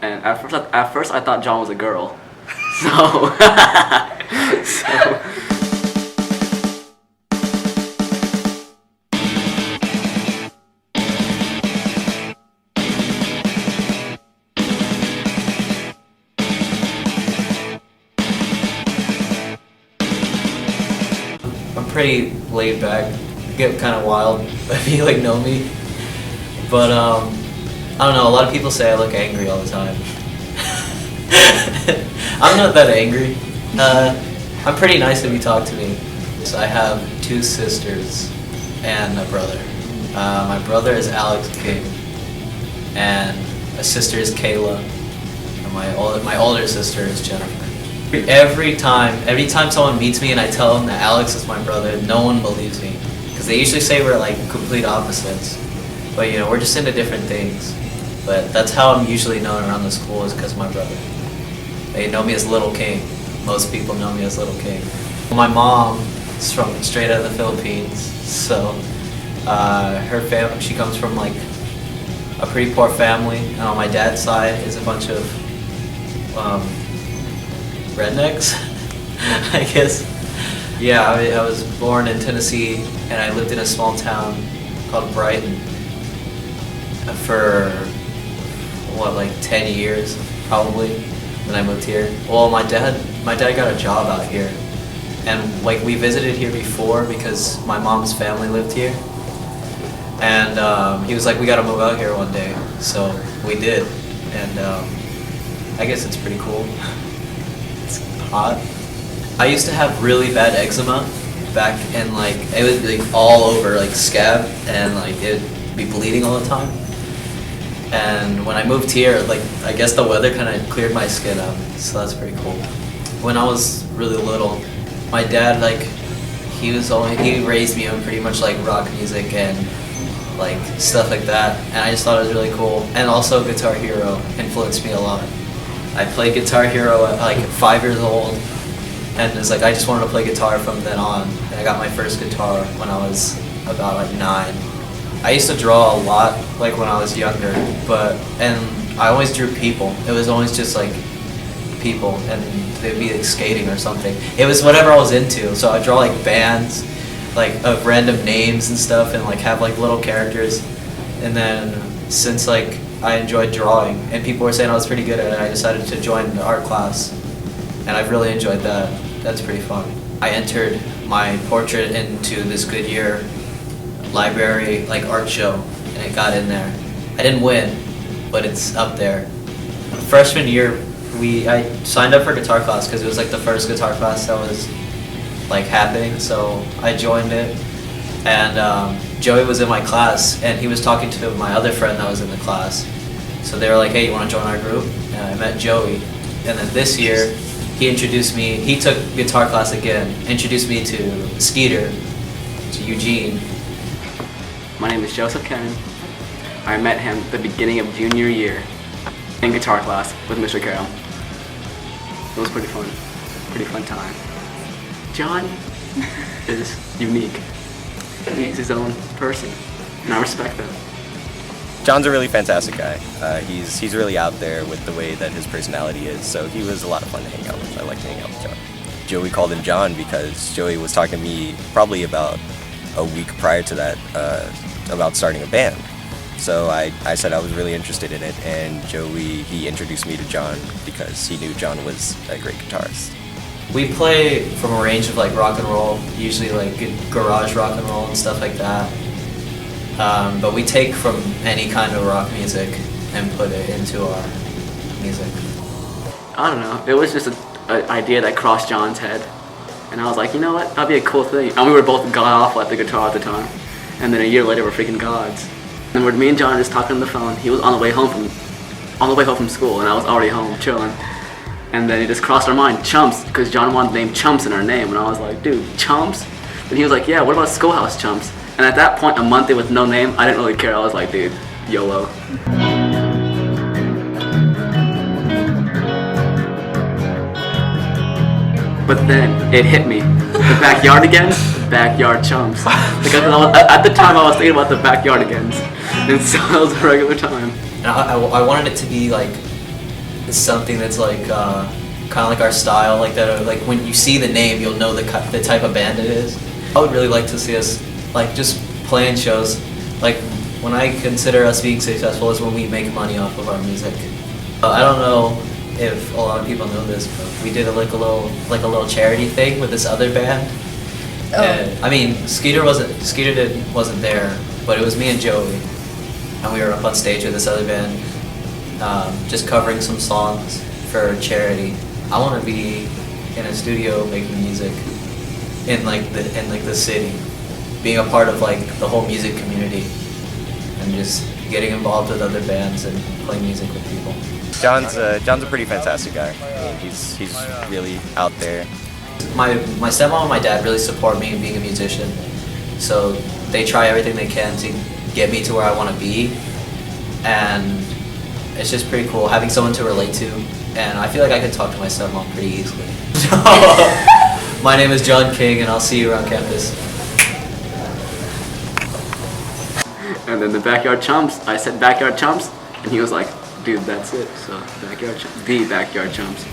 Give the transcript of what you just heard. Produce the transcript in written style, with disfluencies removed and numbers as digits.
And at first I thought John was a girl. So, I'm pretty laid back. I get kind of wild if you like know me. But I don't know, a lot of people say I look angry all the time. I'm not that angry. I'm pretty nice if you talk to me. So I have 2 sisters and a brother. My brother is Alex King, and my sister is Kayla, and my older sister is Jennifer. Every time someone meets me and I tell them that Alex is my brother, no one believes me, because they usually say we're like complete opposites. But you know, we're just into different things. But that's how I'm usually known around the school, is because of my brother. They know me as Little King. Most people know me as Little King. My mom is from straight out of the Philippines, so her family, she comes from like a pretty poor family, and on my dad's side is a bunch of rednecks, I guess. Yeah, I was born in Tennessee, and I lived in a small town called Brighton for like 10 years probably when I moved here. Well, my dad got a job out here, and like we visited here before because my mom's family lived here, and he was like, we gotta move out here one day, so we did, and I guess it's pretty cool. It's hot. I used to have really bad eczema back, and like it would be like all over, like scab, and like it would be bleeding all the time. And when I moved here, like I guess the weather kind of cleared my skin up, so that's pretty cool. When I was really little, my dad he raised me on pretty much like rock music and like stuff like that, and I just thought it was really cool. And also Guitar Hero influenced me a lot. I played Guitar Hero at like 5 years old, and it's like I just wanted to play guitar from then on. And I got my first guitar when I was about like 9. I used to draw a lot like when I was younger, and I always drew people. It was always just like people, and they'd be like skating or something. It was whatever I was into, so I'd draw like bands like of random names and stuff, and like have like little characters. And then since like I enjoyed drawing and people were saying I was pretty good at it, I decided to join the art class, and I've really enjoyed that. That's pretty fun. I entered my portrait into this Goodyear library like art show, and it got in there. I didn't win, but it's up there. Freshman year, I signed up for guitar class because it was like the first guitar class that was like happening, so I joined it. And Joey was in my class, and he was talking to my other friend that was in the class. So they were like, hey, you want to join our group? And I met Joey. And then this year, he took guitar class again, introduced me to Skeeter, to Eugene. my name is Joeseph Kennon. I met him at the beginning of junior year in guitar class with Mr. Carroll. It was pretty fun time. John is unique. He's his own person, and I respect that. John's a really fantastic guy. He's really out there with the way that his personality is, so he was a lot of fun to hang out with. I like to hang out with John. Joey called him John because Joey was talking to me probably about a week prior to that about starting a band. So I said I was really interested in it, and he introduced me to John because he knew John was a great guitarist. We play from a range of like rock and roll, usually like garage rock and roll and stuff like that. But we take from any kind of rock music and put it into our music. I don't know. It was just an idea that crossed John's head, and I was like, you know what? That'd be a cool thing. And we were both god awful at the guitar at the time, and then a year later we're freaking gods. And me and John just talking on the phone. He was on the way home from school, and I was already home chilling. And then it just crossed our mind, Chumps, because John wanted the name Chumps in our name, and I was like, dude, Chumps? And he was like, yeah, what about Schoolhouse Chumps? And at that point, a month with no name, I didn't really care. I was like, dude, YOLO. But then it hit me. The backyard again? Backyard Chumps. Because at the time I was thinking about the backyard again. And so it was a regular time. And I wanted it to be like is something that's like kind of like our style, like that. Like when you see the name, you'll know the type of band it is. I would really like to see us like just playing shows. Like when I consider us being successful is when we make money off of our music. I don't know if a lot of people know this, but we did a little charity thing with this other band. Oh. And, I mean, Skeeter wasn't there, but it was me and Joey, and we were up on stage with this other band, just covering some songs for charity. I want to be in a studio making music in the city, being a part of like the whole music community, and just getting involved with other bands and playing music with people. John's a pretty fantastic guy. I mean, he's really out there. My stepmom and my dad really support me in being a musician, so they try everything they can to get me to where I want to be, and it's just pretty cool having someone to relate to, and I feel like I can talk to my stepmom pretty easily. My name is John King, and I'll see you around campus. And then the Backyard Chumps, I said Backyard Chumps, and he was like, dude, that's it. So Backyard Chumps, the Backyard Chumps.